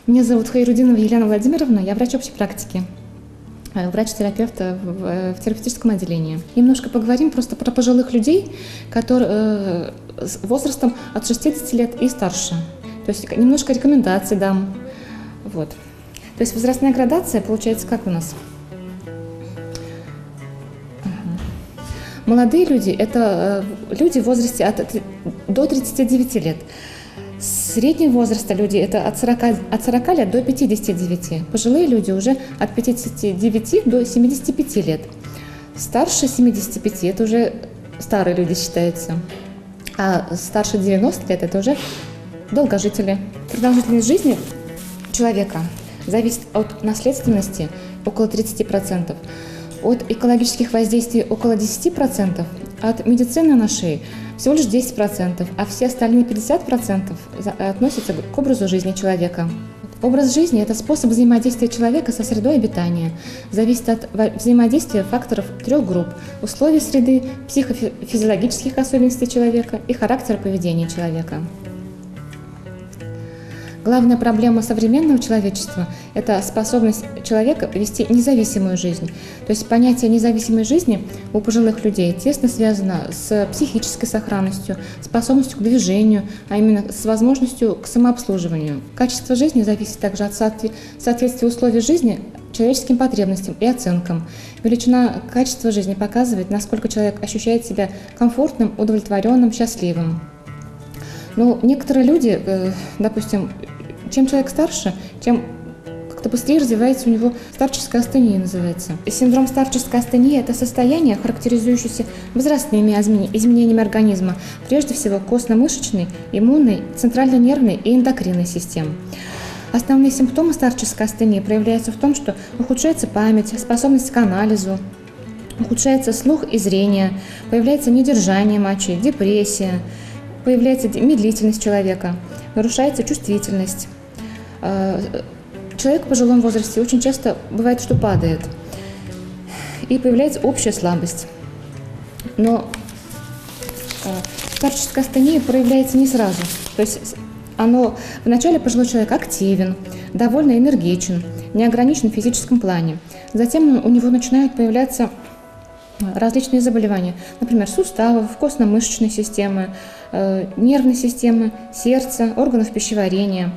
Меня зовут Хайрудинова Елена Владимировна, я врач общей практики, врач-терапевт в терапевтическом отделении. Немножко поговорим просто про пожилых людей, которые с возрастом от 60 лет и старше. То есть немножко рекомендаций дам. Вот. То есть возрастная градация получается как у нас? Молодые люди – это люди в возрасте до 39 лет. Среднего возраста люди – это от 40 лет до 59. Пожилые люди уже от 59 до 75 лет. Старше 75 – это уже старые люди считаются. А старше 90 лет – это уже долгожители. Продолжительность жизни человека зависит от наследственности около 30%, от экологических воздействий около 10%, от медицины на шее всего лишь 10%, а все остальные 50% относятся к образу жизни человека. Образ жизни – это способ взаимодействия человека со средой обитания. Зависит от взаимодействия факторов 3 групп – условий среды, психофизиологических особенностей человека и характера поведения человека. Главная проблема современного человечества – это способность человека вести независимую жизнь. То есть понятие независимой жизни у пожилых людей тесно связано с психической сохранностью, способностью к движению, а именно с возможностью к самообслуживанию. Качество жизни зависит также от соответствия условий жизни человеческим потребностям и оценкам. Величина качества жизни показывает, насколько человек ощущает себя комфортным, удовлетворенным, счастливым. Но некоторые люди, допустим, чем человек старше, тем как-то быстрее развивается у него старческая астения, называется. Синдром старческой астении – это состояние, характеризующееся возрастными изменениями организма, прежде всего костно-мышечной, иммунной, центрально-нервной и эндокринной систем. Основные симптомы старческой астении проявляются в том, что ухудшается память, способность к анализу, ухудшается слух и зрение, появляется недержание мочи, депрессия, появляется медлительность человека, нарушается чувствительность. Человек в пожилом возрасте очень часто бывает, что падает, и появляется общая слабость. Но старческая астения проявляется не сразу. То есть вначале пожилой человек активен, довольно энергичен, не ограничен в физическом плане. Затем у него начинают появляться различные заболевания, например, суставов, костно-мышечной системы, нервной системы, сердца, органов пищеварения,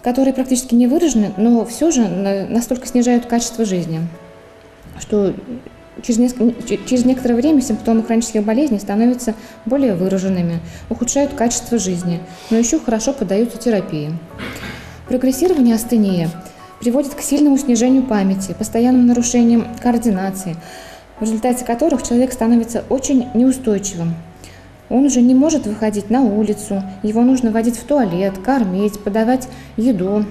которые практически не выражены, но все же настолько снижают качество жизни, что через некоторое время симптомы хронических болезней становятся более выраженными, ухудшают качество жизни, но еще хорошо поддаются терапии. Прогрессирование астении приводит к сильному снижению памяти, постоянным нарушениям координации, в результате которых человек становится очень неустойчивым. Он уже не может выходить на улицу, его нужно водить в туалет, кормить, подавать еду,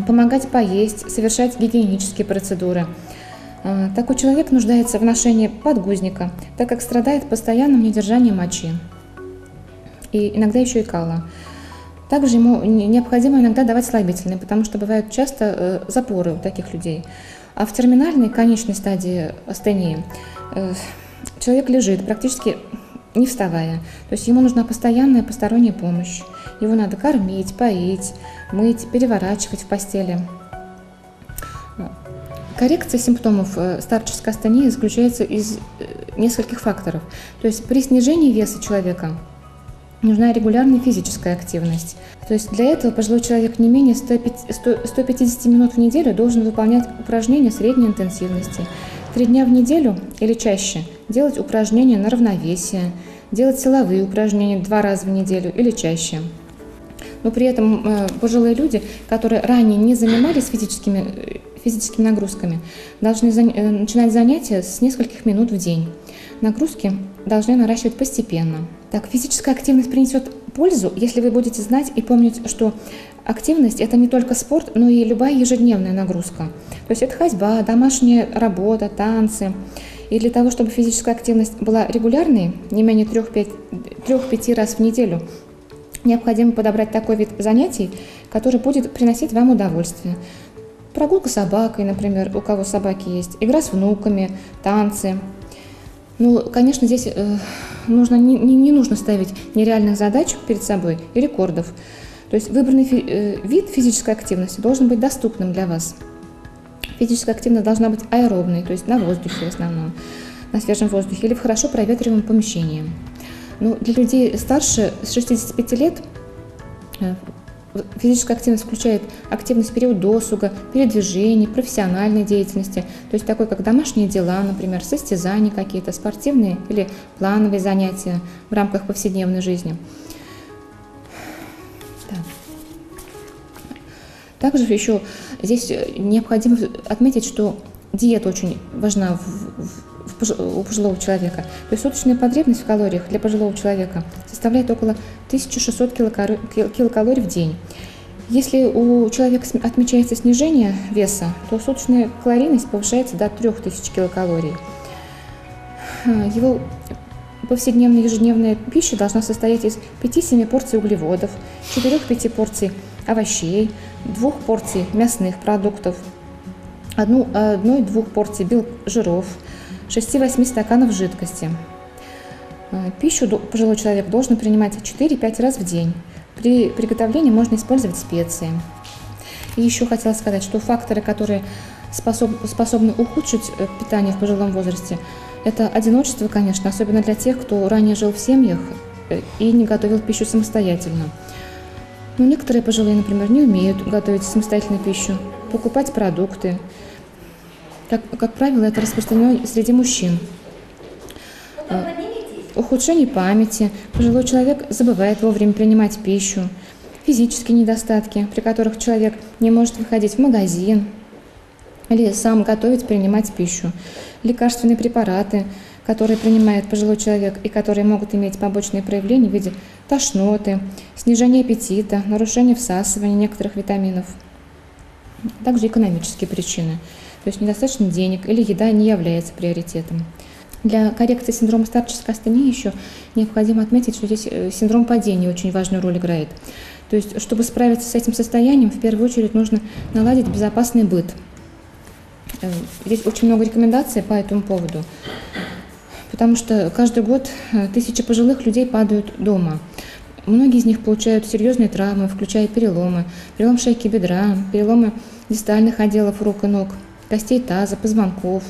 помогать поесть, совершать гигиенические процедуры. Такой человек нуждается в ношении подгузника, так как страдает постоянным недержанием мочи и иногда еще и кала. Также ему необходимо иногда давать слабительные, потому что бывают часто запоры у таких людей. А в терминальной, конечной стадии астении человек лежит практически не вставая. То есть ему нужна постоянная посторонняя помощь. Его надо кормить, поить, мыть, переворачивать в постели. Коррекция симптомов старческой астении заключается из нескольких факторов. То есть при снижении веса человека нужна регулярная физическая активность. То есть для этого пожилой человек не менее 150 минут в неделю должен выполнять упражнения средней интенсивности. 3 дня в неделю или чаще делать упражнения на равновесие, делать силовые упражнения 2 раза в неделю или чаще. Но при этом пожилые люди, которые ранее не занимались физическими нагрузками, должны начинать занятия с нескольких минут в день. Нагрузки должны наращивать постепенно. Так, физическая активность принесет пользу, если вы будете знать и помнить, что активность – это не только спорт, но и любая ежедневная нагрузка. То есть это ходьба, домашняя работа, танцы. И для того, чтобы физическая активность была регулярной, не менее 3-5 раз в неделю, необходимо подобрать такой вид занятий, который будет приносить вам удовольствие. Прогулка с собакой, например, у кого собаки есть, игра с внуками, танцы. Ну, конечно, здесь не нужно ставить нереальных задач перед собой и рекордов. То есть выбранный вид физической активности должен быть доступным для вас. Физическая активность должна быть аэробной, то есть на воздухе в основном, на свежем воздухе или в хорошо проветриваемом помещении. Но для людей старше 65 лет физическая активность включает активность в период досуга, передвижений, профессиональной деятельности, то есть такой, как домашние дела, например, состязания какие-то, спортивные или плановые занятия в рамках повседневной жизни. Да. Также еще здесь необходимо отметить, что диета очень важна у пожилого человека. То есть суточная потребность в калориях для пожилого человека составляет около 1600 килокалорий в день. Если у человека отмечается снижение веса, то суточная калорийность повышается до 3000 килокалорий. Его повседневная ежедневная пища должна состоять из 5-7 порций углеводов, 4-5 порций овощей, 2 порций мясных продуктов, 1-2 порций жиров, 6-8 стаканов жидкости. Пищу пожилой человек должен принимать 4-5 раз в день. При приготовлении можно использовать специи. И еще хотела сказать, что факторы, которые способны ухудшить питание в пожилом возрасте, это одиночество, конечно, особенно для тех, кто ранее жил в семьях и не готовил пищу самостоятельно. Но некоторые пожилые, например, не умеют готовить самостоятельную пищу, покупать продукты. Как правило, это распространено среди мужчин. Ухудшение памяти. Пожилой человек забывает вовремя принимать пищу. Физические недостатки, при которых человек не может выходить в магазин или сам готовить, принимать пищу. Лекарственные препараты, которые принимает пожилой человек и которые могут иметь побочные проявления в виде тошноты, снижения аппетита, нарушения всасывания некоторых витаминов. Также экономические причины. То есть недостаточно денег или еда не является приоритетом. Для коррекции синдрома старческой астении еще необходимо отметить, что здесь синдром падения очень важную роль играет. То есть, чтобы справиться с этим состоянием, в первую очередь нужно наладить безопасный быт. Здесь очень много рекомендаций по этому поводу, потому что каждый год тысячи пожилых людей падают дома. Многие из них получают серьезные травмы, включая перелом шейки бедра, переломы дистальных отделов рук и ног, костей таза, позвонков.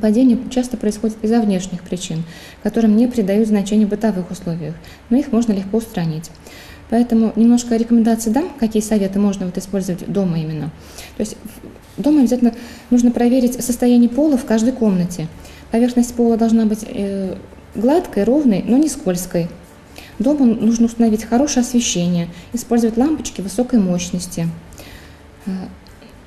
Падение часто происходит из-за внешних причин, которым не придают значения в бытовых условиях, но их можно легко устранить. Поэтому немножко рекомендаций дам, какие советы можно использовать дома именно. То есть дома обязательно нужно проверить состояние пола в каждой комнате. Поверхность пола должна быть гладкой, ровной, но не скользкой. Дома нужно установить хорошее освещение, использовать лампочки высокой мощности.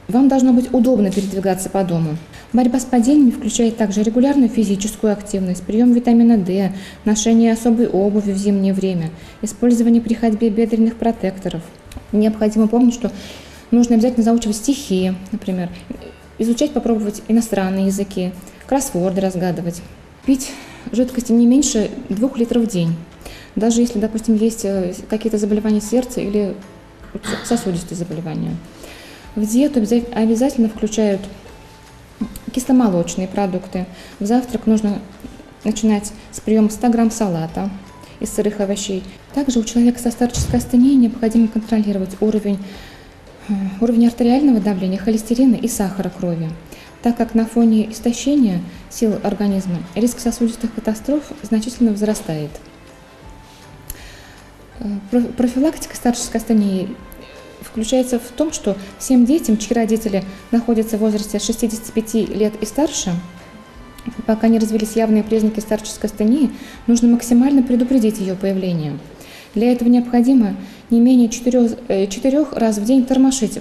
Вам должно быть удобно передвигаться по дому. Борьба с падениями включает также регулярную физическую активность, прием витамина D, ношение особой обуви в зимнее время, использование при ходьбе бедренных протекторов. Необходимо помнить, что нужно обязательно заучивать стихи, например, изучать, попробовать иностранные языки, кроссворды разгадывать. Пить жидкости не меньше 2 литров в день, даже если, допустим, есть какие-то заболевания сердца или сосудистые заболевания. В диету обязательно включают кисломолочные продукты. В завтрак нужно начинать с приема 100 грамм салата из сырых овощей. Также у человека со старческой астенией необходимо контролировать уровень артериального давления, холестерина и сахара крови, так как на фоне истощения сил организма риск сосудистых катастроф значительно возрастает. Профилактика старческой астении включается в том, что всем детям, чьи родители находятся в возрасте от 65 лет и старше, пока не развились явные признаки старческой астении, нужно максимально предупредить ее появление. Для этого необходимо не менее 4 раз в день тормошить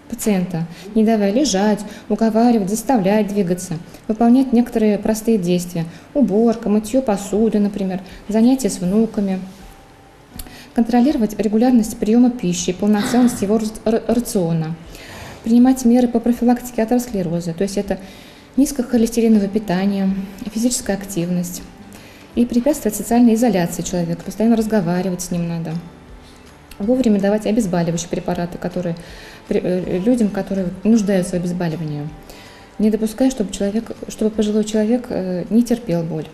пациента, не давая лежать, уговаривать, заставлять двигаться, выполнять некоторые простые действия: уборка, мытье посуды, например, занятия с внуками. Контролировать регулярность приема пищи, полноценность его рациона, принимать меры по профилактике атеросклероза, то есть это низкохолестериновое питание, физическая активность, и препятствовать социальной изоляции человека, постоянно разговаривать с ним надо. Вовремя давать обезболивающие препараты, людям, которые нуждаются в обезболивании, не допуская, чтобы пожилой человек не терпел боль.